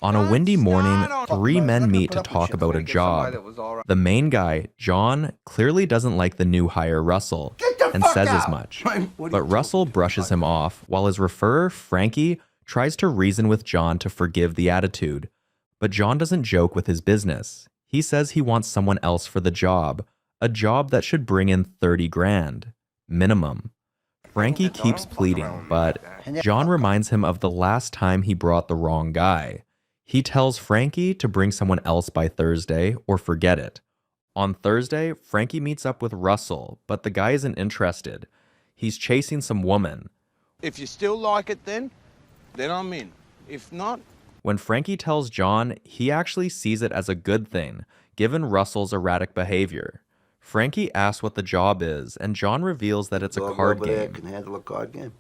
On a windy morning, three men meet to talk about a job. The main guy, John, clearly doesn't like the new hire, Russell, and says as much. But Russell brushes him off, while his referrer, Frankie, tries to reason with John to forgive the attitude. But John doesn't joke with his business. He says he wants someone else for the job, a job that should bring in 30 grand, minimum. Frankie keeps pleading, but John reminds him of the last time he brought the wrong guy. He tells Frankie to bring someone else by Thursday or forget it. On Thursday, Frankie meets up with Russell, but the guy isn't interested. He's chasing some woman. If you still like it then I'm in. If not... When Frankie tells John, he actually sees it as a good thing, given Russell's erratic behavior. Frankie asks what the job is, and John reveals that it's a card game. Can handle a card game.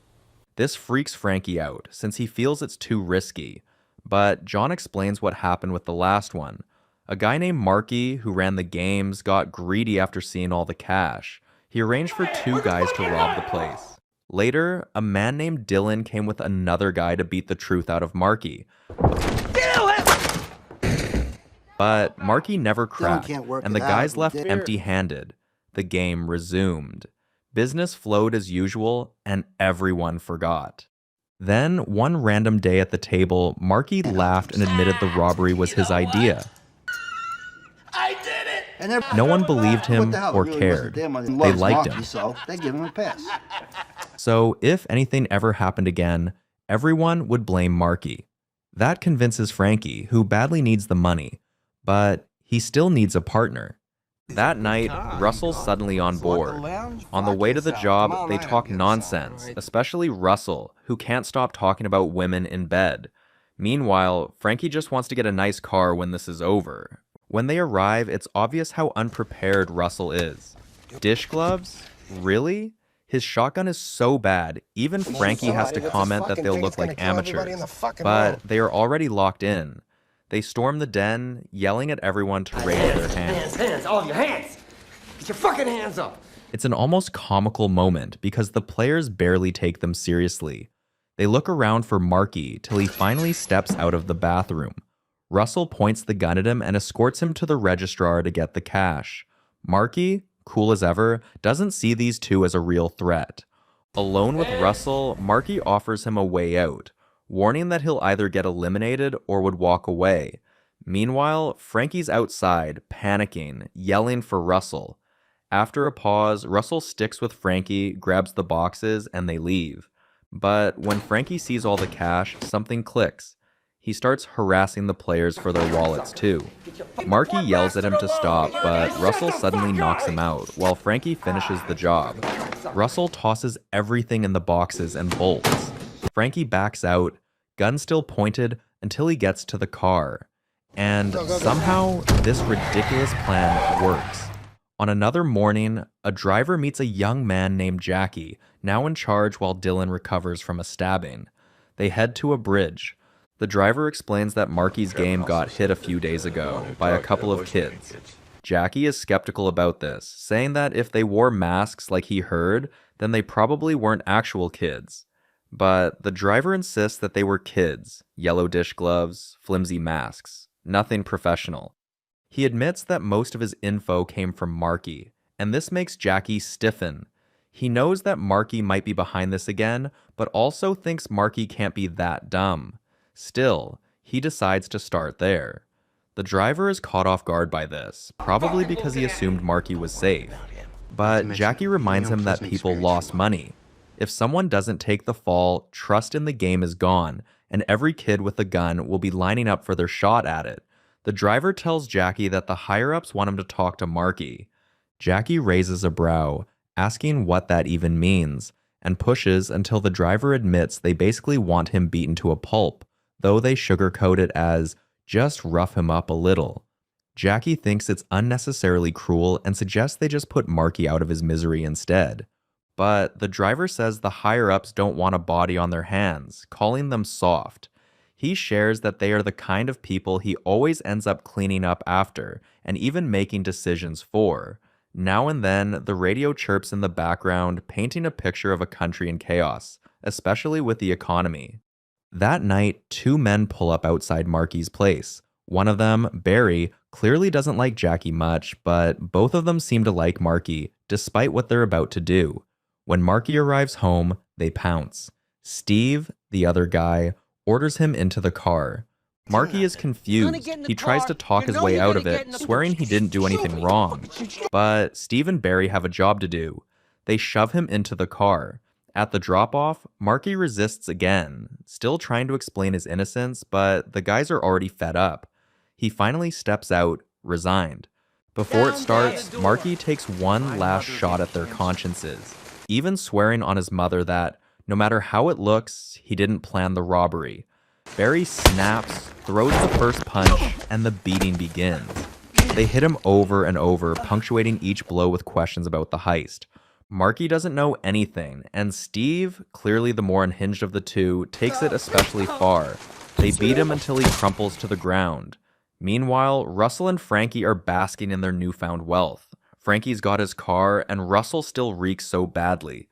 This freaks Frankie out, since he feels it's too risky. But John explains what happened with the last one. A guy named Marky, who ran the games, got greedy after seeing all the cash. He arranged for two guys to rob the place. Later, a man named Dylan came with another guy to beat the truth out of Marky. But Marky never cracked, and the guys left empty-handed. The game resumed. Business flowed as usual, and everyone forgot. Then, one random day at the table, Marky laughed and admitted the robbery was his idea. I did it! No one believed him or cared. They liked him. So they give him a pass. So, if anything ever happened again, everyone would blame Marky. That convinces Frankie, who badly needs the money, but he still needs a partner. That night, Russell's suddenly on board. On the way to the job, they talk nonsense, especially Russell, who can't stop talking about women in bed. Meanwhile, Frankie just wants to get a nice car when this is over. When they arrive, it's obvious how unprepared Russell is. Dish gloves? Really? His shotgun is so bad, even Frankie has to comment that they'll look like amateurs. But they are already locked in. They storm the den, yelling at everyone to raise their hands. Hands, all of your hands! Get your fucking hands up! It's an almost comical moment because the players barely take them seriously. They look around for Marky till he finally steps out of the bathroom. Russell points the gun at him and escorts him to the registrar to get the cash. Marky, cool as ever, doesn't see these two as a real threat. Alone with Russell, Marky offers him a way out, warning that he'll either get eliminated or would walk away. Meanwhile, Frankie's outside, panicking, yelling for Russell. After a pause, Russell sticks with Frankie, grabs the boxes, and they leave. But when Frankie sees all the cash, something clicks. He starts harassing the players for their wallets too. Marky yells at him to stop, but Russell suddenly knocks him out, while Frankie finishes the job. Russell tosses everything in the boxes and bolts. Frankie backs out, gun still pointed, until he gets to the car. And somehow, this ridiculous plan works. On another morning, a driver meets a young man named Jackie, now in charge while Dylan recovers from a stabbing. They head to a bridge. The driver explains that Marky's game got hit a few days ago by a couple of kids. Jackie is skeptical about this, saying that if they wore masks like he heard, then they probably weren't actual kids. But the driver insists that they were kids, yellow dish gloves, flimsy masks, nothing professional. He admits that most of his info came from Marky, and this makes Jackie stiffen. He knows that Marky might be behind this again, but also thinks Marky can't be that dumb. Still, he decides to start there. The driver is caught off guard by this, probably because he assumed Marky was safe. But Jackie reminds him that people lost money. If someone doesn't take the fall, trust in the game is gone, and every kid with a gun will be lining up for their shot at it. The driver tells Jackie that the higher-ups want him to talk to Marky. Jackie raises a brow, asking what that even means, and pushes until the driver admits they basically want him beaten to a pulp, though they sugarcoat it as, just rough him up a little. Jackie thinks it's unnecessarily cruel and suggests they just put Marky out of his misery instead. But the driver says the higher-ups don't want a body on their hands, calling them soft. He shares that they are the kind of people he always ends up cleaning up after, and even making decisions for. Now and then, the radio chirps in the background, painting a picture of a country in chaos, especially with the economy. That night, two men pull up outside Marky's place. One of them, Barry, clearly doesn't like Jackie much, but both of them seem to like Marky, despite what they're about to do. When Marky arrives home, they pounce. Steve, the other guy, orders him into the car. Marky is confused. He tries to talk his way out of it, swearing he didn't do anything wrong. But Steve and Barry have a job to do. They shove him into the car. At the drop-off, Marky resists again, still trying to explain his innocence, but the guys are already fed up. He finally steps out, resigned. Before it starts, Marky takes one last shot at their consciences, even swearing on his mother that, no matter how it looks, he didn't plan the robbery. Barry snaps, throws the first punch, and the beating begins. They hit him over and over, punctuating each blow with questions about the heist. Marky doesn't know anything, and Steve, clearly the more unhinged of the two, takes it especially far. They beat him until he crumples to the ground. Meanwhile, Russell and Frankie are basking in their newfound wealth. Frankie's got his car, and Russell still reeks so badly.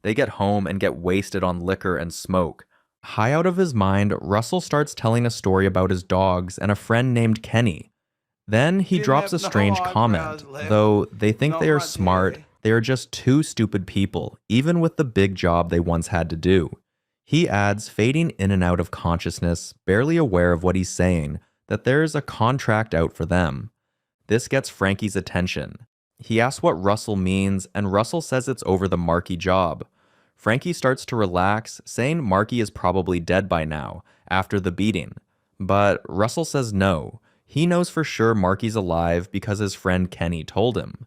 They get home and get wasted on liquor and smoke. High out of his mind, Russell starts telling a story about his dogs and a friend named Kenny. Then he drops a strange comment. Though they think they are smart, they are just two stupid people, even with the big job they once had to do. He adds, fading in and out of consciousness, barely aware of what he's saying, that there is a contract out for them. This gets Frankie's attention. He asks what Russell means, and Russell says it's over the Marky job. Frankie starts to relax, saying Marky is probably dead by now, after the beating. But Russell says no. He knows for sure Marky's alive because his friend Kenny told him.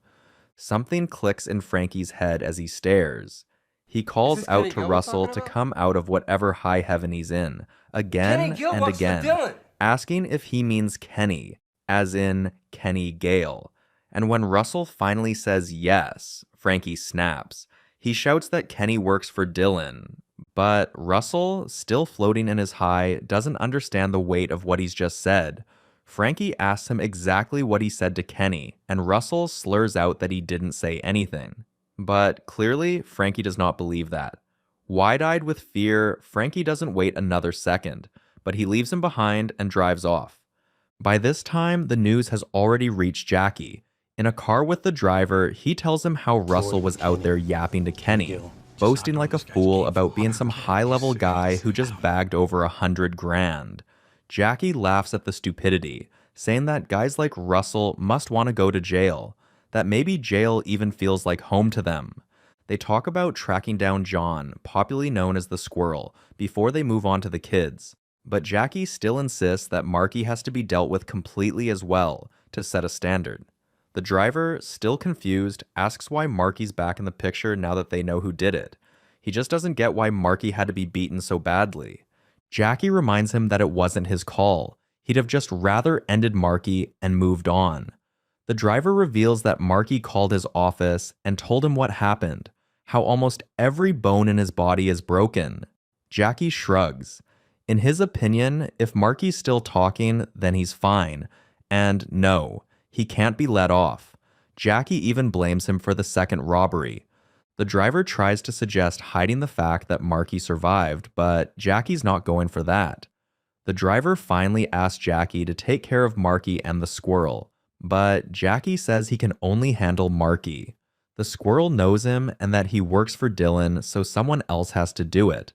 Something clicks in Frankie's head as he stares. He calls out to Russell to come out of whatever high heaven he's in, again and again, asking if he means Kenny, as in Kenny Gale. And when Russell finally says yes, Frankie snaps. He shouts that Kenny works for Dylan, but Russell, still floating in his high, doesn't understand the weight of what he's just said. Frankie asks him exactly what he said to Kenny, and Russell slurs out that he didn't say anything. But clearly, Frankie does not believe that. Wide-eyed with fear, Frankie doesn't wait another second, but he leaves him behind and drives off. By this time, the news has already reached Jackie. In a car with the driver, he tells him how Russell was out there yapping to Kenny, boasting like a fool about being some high-level guy who just bagged over $100,000. Jackie laughs at the stupidity, saying that guys like Russell must want to go to jail, that maybe jail even feels like home to them. They talk about tracking down John, popularly known as the Squirrel, before they move on to the kids. But Jackie still insists that Marky has to be dealt with completely as well, to set a standard. The driver, still confused, asks why Marky's back in the picture now that they know who did it. He just doesn't get why Marky had to be beaten so badly. Jackie reminds him that it wasn't his call. He'd have just rather ended Marky and moved on. The driver reveals that Marky called his office and told him what happened, how almost every bone in his body is broken. Jackie shrugs. In his opinion, if Marky's still talking, then he's fine. And no, he can't be let off. Jackie even blames him for the second robbery. The driver tries to suggest hiding the fact that Marky survived, but Jackie's not going for that. The driver finally asks Jackie to take care of Marky and the squirrel, but Jackie says he can only handle Marky. The squirrel knows him and that he works for Dylan, so someone else has to do it.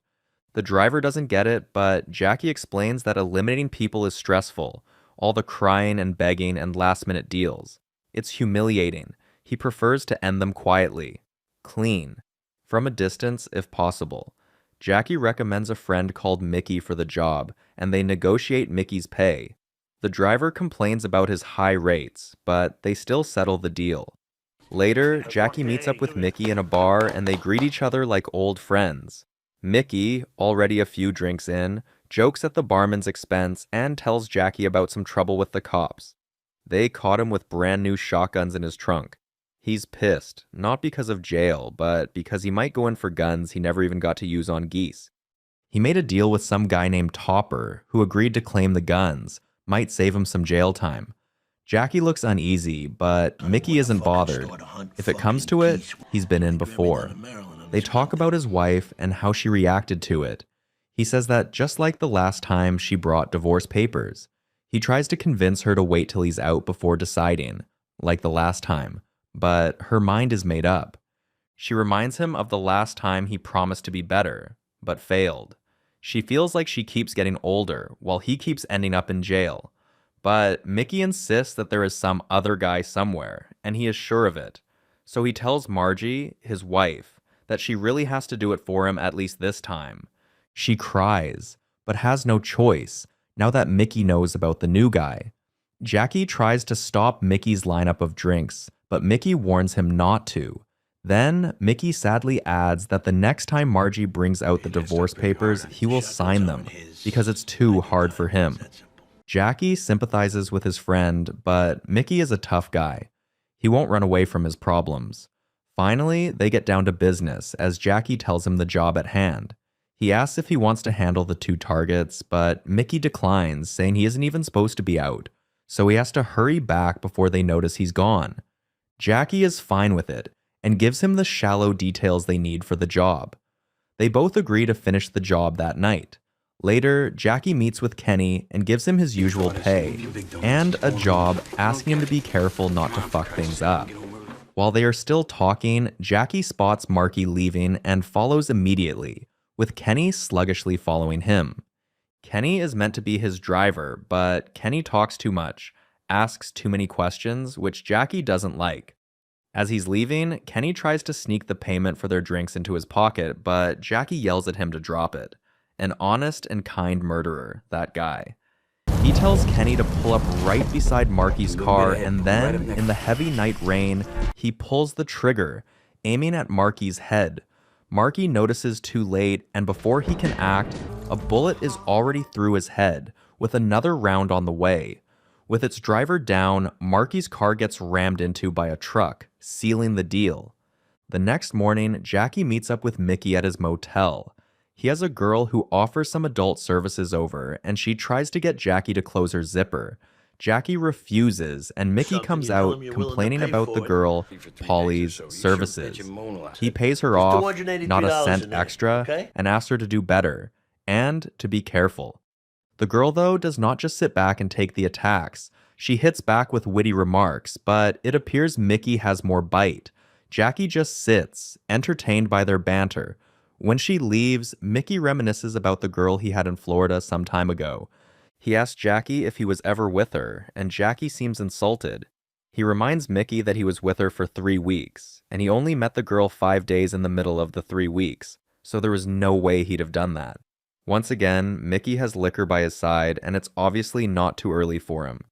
The driver doesn't get it, but Jackie explains that eliminating people is stressful, all the crying and begging and last-minute deals. It's humiliating. He prefers to end them quietly. Clean. From a distance, if possible. Jackie recommends a friend called Mickey for the job, and they negotiate Mickey's pay. The driver complains about his high rates, but they still settle the deal. Later, Jackie meets up with Mickey in a bar, and they greet each other like old friends. Mickey, already a few drinks in, jokes at the barman's expense and tells Jackie about some trouble with the cops. They caught him with brand new shotguns in his trunk. He's pissed, not because of jail, but because he might go in for guns he never even got to use on geese. He made a deal with some guy named Topper, who agreed to claim the guns, might save him some jail time. Jackie looks uneasy, but Mickey isn't bothered. If it comes to it, he's been in before. They talk about his wife and how she reacted to it. He says that just like the last time she brought divorce papers, he tries to convince her to wait till he's out before deciding, like the last time, but her mind is made up. She reminds him of the last time he promised to be better, but failed. She feels like she keeps getting older while he keeps ending up in jail. But Mickey insists that there is some other guy somewhere, and he is sure of it. So he tells Margie, his wife, that she really has to do it for him at least this time. She cries, but has no choice now that Mickey knows about the new guy. Jackie tries to stop Mickey's lineup of drinks, but Mickey warns him not to. Then, Mickey sadly adds that the next time Margie brings out the divorce papers, he will sign them, because it's too hard for him. Jackie sympathizes with his friend, but Mickey is a tough guy. He won't run away from his problems. Finally, they get down to business as Jackie tells him the job at hand. He asks if he wants to handle the 2 targets, but Mickey declines, saying he isn't even supposed to be out, so he has to hurry back before they notice he's gone. Jackie is fine with it, and gives him the shallow details they need for the job. They both agree to finish the job that night. Later, Jackie meets with Kenny and gives him his usual pay, and a job asking him to be careful not to fuck things up. While they are still talking, Jackie spots Marky leaving and follows immediately, with Kenny sluggishly following him. Kenny is meant to be his driver, but Kenny talks too much, asks too many questions, which Jackie doesn't like. As he's leaving, Kenny tries to sneak the payment for their drinks into his pocket, but Jackie yells at him to drop it. An honest and kind murderer, that guy. He tells Kenny to pull up right beside Marky's car, and then, in the heavy night rain, he pulls the trigger, aiming at Marky's head. Marky notices too late, and before he can act, a bullet is already through his head, with another round on the way. With its driver down, Marky's car gets rammed into by a truck, sealing the deal. The next morning, Jackie meets up with Mickey at his motel. He has a girl who offers some adult services over, and she tries to get Jackie to close her zipper. Jackie refuses, and Mickey comes out complaining about the girl, Polly's, services. He pays her off, not a cent extra, and asks her to do better, and to be careful. The girl, though, does not just sit back and take the attacks. She hits back with witty remarks, but it appears Mickey has more bite. Jackie just sits, entertained by their banter. When she leaves, Mickey reminisces about the girl he had in Florida some time ago. He asks Jackie if he was ever with her, and Jackie seems insulted. He reminds Mickey that he was with her for 3 weeks, and he only met the girl 5 days in the middle of the 3 weeks, so there was no way he'd have done that. Once again, Mickey has liquor by his side, and it's obviously not too early for him.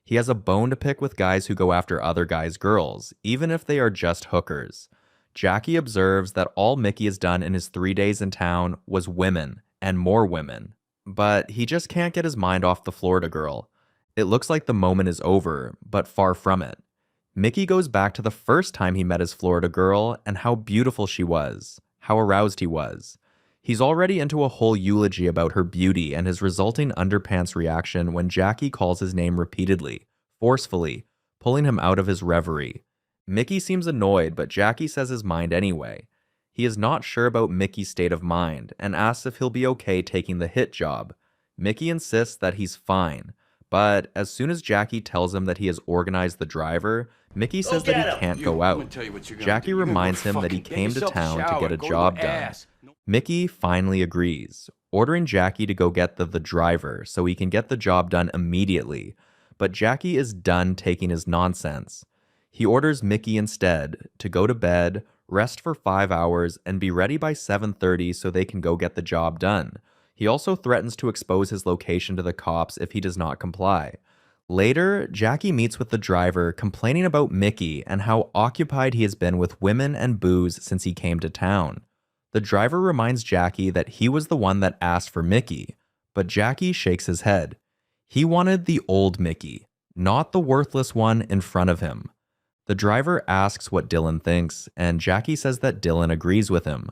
He has a bone to pick with guys who go after other guys' girls, even if they are just hookers. Jackie observes that all Mickey has done in his 3 days in town was women, and more women. But he just can't get his mind off the Florida girl. It looks like the moment is over, but far from it. Mickey goes back to the first time he met his Florida girl and how beautiful she was, how aroused he was. He's already into a whole eulogy about her beauty and his resulting underpants reaction when Jackie calls his name repeatedly, forcefully, pulling him out of his reverie. Mickey seems annoyed, but Jackie says his mind anyway. He is not sure about Mickey's state of mind and asks if he'll be okay taking the hit job. Mickey insists that he's fine, but as soon as Jackie tells him that he has organized the driver, Mickey says that he can't go out. Jackie reminds him that he came to town to get a job done. Mickey finally agrees, ordering Jackie to go get the driver so he can get the job done immediately, but Jackie is done taking his nonsense. He orders Mickey instead to go to bed, rest for 5 hours, and be ready by 7:30 so they can go get the job done. He also threatens to expose his location to the cops if he does not comply. Later, Jackie meets with the driver, complaining about Mickey and how occupied he has been with women and booze since he came to town. The driver reminds Jackie that he was the one that asked for Mickey, but Jackie shakes his head. He wanted the old Mickey, not the worthless one in front of him. The driver asks what Dylan thinks, and Jackie says that Dylan agrees with him.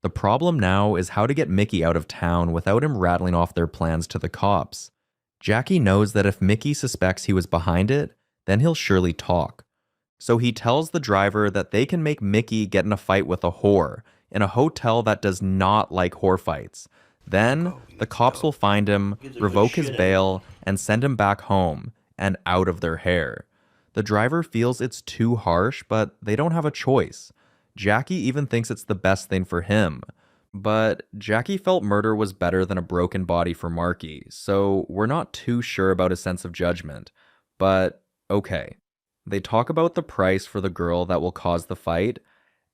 The problem now is how to get Mickey out of town without him rattling off their plans to the cops. Jackie knows that if Mickey suspects he was behind it, then he'll surely talk. So he tells the driver that they can make Mickey get in a fight with a whore in a hotel that does not like whore fights. Then, the cops will find him, revoke his bail, and send him back home and out of their hair. The driver feels it's too harsh, but they don't have a choice. Jackie even thinks it's the best thing for him. But Jackie felt murder was better than a broken body for Marky, so we're not too sure about his sense of judgment. But, okay. They talk about the price for the girl that will cause the fight,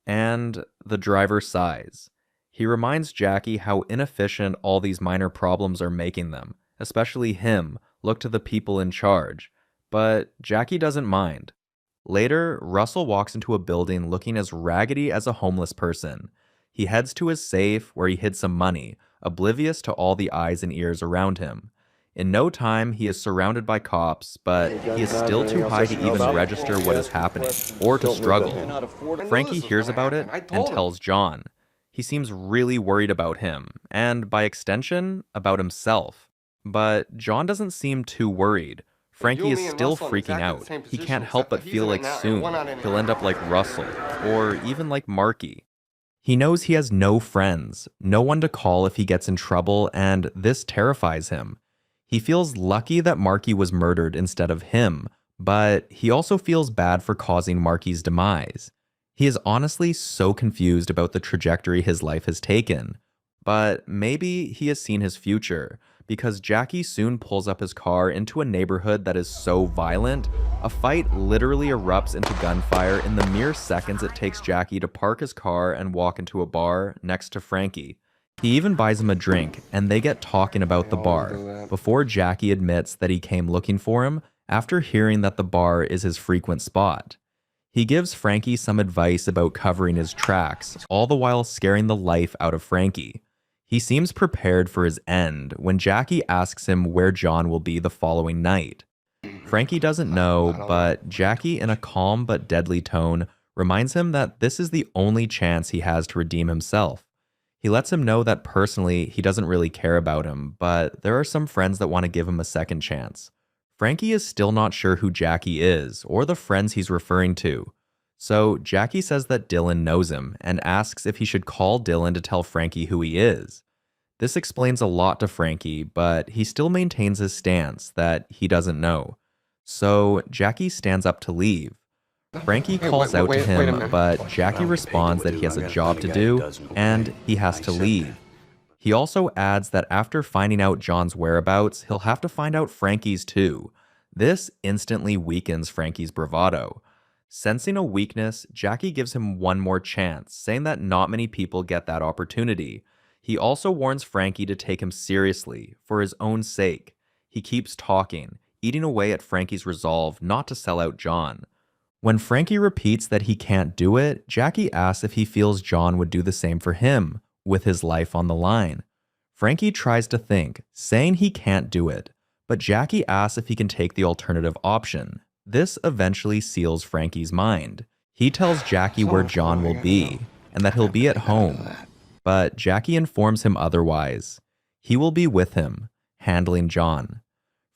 and the driver sighs. He reminds Jackie how inefficient all these minor problems are making them, especially him, look to the people in charge. But Jackie doesn't mind. Later, Russell walks into a building looking as raggedy as a homeless person. He heads to his safe where he hid some money, oblivious to all the eyes and ears around him. In no time, he is surrounded by cops, but he is still too high to even register what is happening, or to struggle. Frankie hears about it and tells John. He seems really worried about him, and by extension, about himself. But John doesn't seem too worried. Frankie is still freaking out. He can't help but feel like soon he'll end up like Russell, or even like Marky. He knows he has no friends, no one to call if he gets in trouble, and this terrifies him. He feels lucky that Marky was murdered instead of him, but he also feels bad for causing Marky's demise. He is honestly so confused about the trajectory his life has taken. But maybe he has seen his future, because Jackie soon pulls up his car into a neighborhood that is so violent, a fight literally erupts into gunfire in the mere seconds it takes Jackie to park his car and walk into a bar next to Frankie. He even buys him a drink, and they get talking about the bar, before Jackie admits that he came looking for him after hearing that the bar is his frequent spot. He gives Frankie some advice about covering his tracks, all the while scaring the life out of Frankie. He seems prepared for his end when Jackie asks him where John will be the following night. Frankie doesn't know, but Jackie, in a calm but deadly tone, reminds him that this is the only chance he has to redeem himself. He lets him know that personally he doesn't really care about him, but there are some friends that want to give him a second chance. Frankie is still not sure who Jackie is, or the friends he's referring to. So Jackie says that Dylan knows him, and asks if he should call Dylan to tell Frankie who he is. This explains a lot to Frankie, but he still maintains his stance that he doesn't know. So Jackie stands up to leave. Frankie calls out to him, but Jackie responds that he has a job to do, and he has to leave. He also adds that after finding out John's whereabouts, he'll have to find out Frankie's too. This instantly weakens Frankie's bravado. Sensing a weakness, Jackie gives him one more chance, saying that not many people get that opportunity. He also warns Frankie to take him seriously, for his own sake. He keeps talking, eating away at Frankie's resolve not to sell out John. When Frankie repeats that he can't do it, Jackie asks if he feels John would do the same for him, with his life on the line. Frankie tries to think, saying he can't do it, but Jackie asks if he can take the alternative option. This eventually seals Frankie's mind. He tells Jackie where John will be, and that he'll be at home. But Jackie informs him otherwise. He will be with him, handling John.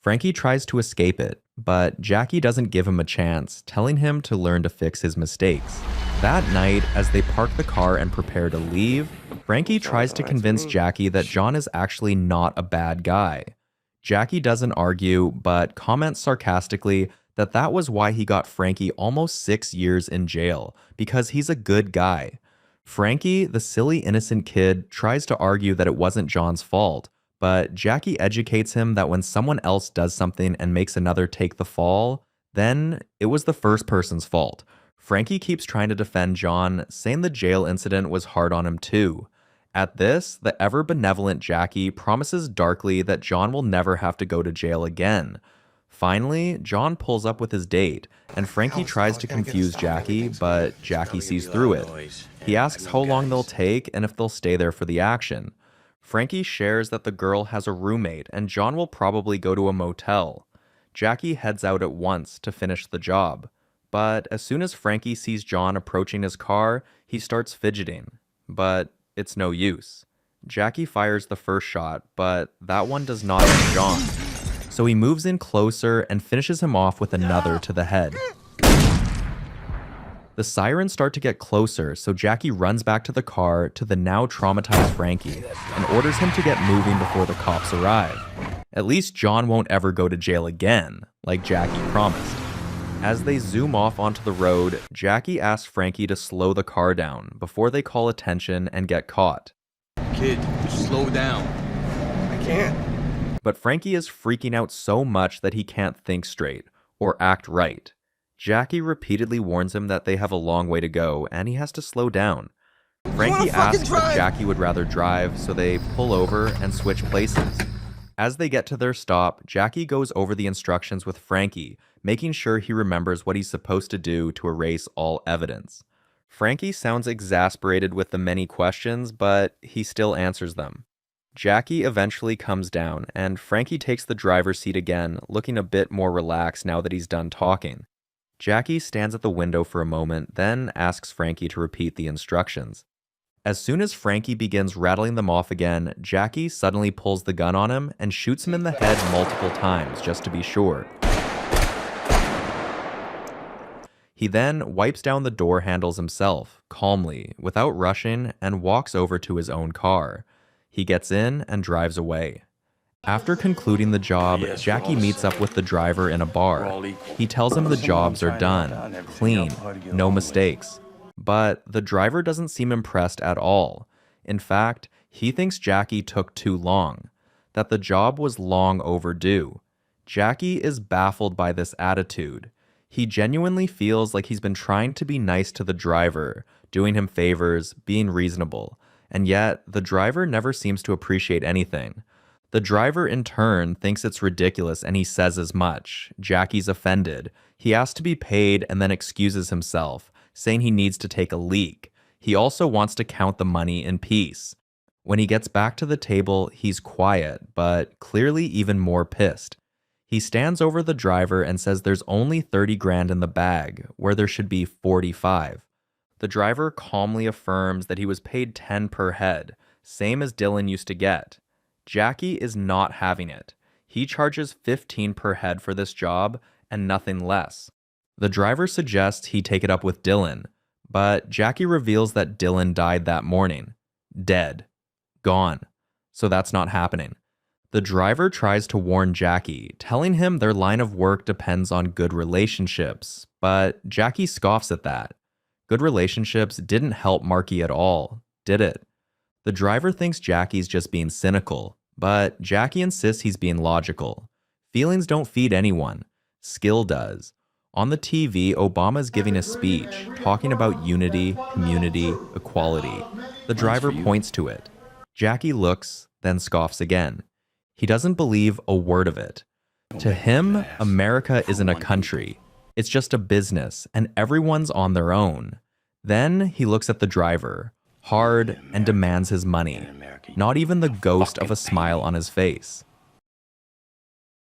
Frankie tries to escape it, but Jackie doesn't give him a chance, telling him to learn to fix his mistakes. That night, as they park the car and prepare to leave, Frankie tries to convince Jackie that John is actually not a bad guy. Jackie doesn't argue, but comments sarcastically that was why he got Frankie almost 6 years in jail, because he's a good guy. Frankie, the silly innocent kid, tries to argue that it wasn't John's fault, but Jackie educates him that when someone else does something and makes another take the fall, then it was the first person's fault. Frankie keeps trying to defend John, saying the jail incident was hard on him too. At this, the ever-benevolent Jackie promises darkly that John will never have to go to jail again. Finally, John pulls up with his date, and Frankie tries to confuse Jackie, but Jackie sees through it. He asks how long they'll take and if they'll stay there for the action. Frankie shares that the girl has a roommate and John will probably go to a motel. Jackie heads out at once to finish the job. But as soon as Frankie sees John approaching his car, he starts fidgeting. But it's no use. Jackie fires the first shot, but that one does not hit John. So he moves in closer and finishes him off with another to the head. The sirens start to get closer, so Jackie runs back to the car to the now traumatized Frankie and orders him to get moving before the cops arrive. At least John won't ever go to jail again, like Jackie promised. As they zoom off onto the road, Jackie asks Frankie to slow the car down before they call attention and get caught. Kid, slow down. I can't. But Frankie is freaking out so much that he can't think straight or act right. Jackie repeatedly warns him that they have a long way to go and he has to slow down. Frankie asks if Jackie would rather drive, so they pull over and switch places. As they get to their stop, Jackie goes over the instructions with Frankie, making sure he remembers what he's supposed to do to erase all evidence. Frankie sounds exasperated with the many questions, but he still answers them. Jackie eventually comes down, and Frankie takes the driver's seat again, looking a bit more relaxed now that he's done talking. Jackie stands at the window for a moment, then asks Frankie to repeat the instructions. As soon as Frankie begins rattling them off again, Jackie suddenly pulls the gun on him and shoots him in the head multiple times, just to be sure. He then wipes down the door handles himself, calmly, without rushing, and walks over to his own car. He gets in and drives away. After concluding the job, Jackie meets up with the driver in a bar. He tells him the jobs are done, clean, no mistakes. But the driver doesn't seem impressed at all. In fact, he thinks Jackie took too long, that the job was long overdue. Jackie is baffled by this attitude. He genuinely feels like he's been trying to be nice to the driver, doing him favors, being reasonable, and yet the driver never seems to appreciate anything. The driver, in turn, thinks it's ridiculous and he says as much. Jackie's offended. He asks to be paid and then excuses himself, saying he needs to take a leak. He also wants to count the money in peace. When he gets back to the table, he's quiet, but clearly even more pissed. He stands over the driver and says there's only 30 grand in the bag, where there should be 45. The driver calmly affirms that he was paid 10 per head, same as Dylan used to get. Jackie is not having it. He charges 15 per head for this job and nothing less. The driver suggests he take it up with Dylan, but Jackie reveals that Dylan died that morning. Dead. Gone. So that's not happening. The driver tries to warn Jackie, telling him their line of work depends on good relationships, but Jackie scoffs at that. Good relationships didn't help Marky at all, did it? The driver thinks Jackie's just being cynical, but Jackie insists he's being logical. Feelings don't feed anyone. Skill does. On the TV, Obama's giving a speech, talking about unity, community, equality. The driver points to it. Jackie looks, then scoffs again. He doesn't believe a word of it. To him, America isn't a country. It's just a business, and everyone's on their own. Then he looks at the driver, hard, and demands his money. Not even the ghost of a smile on his face.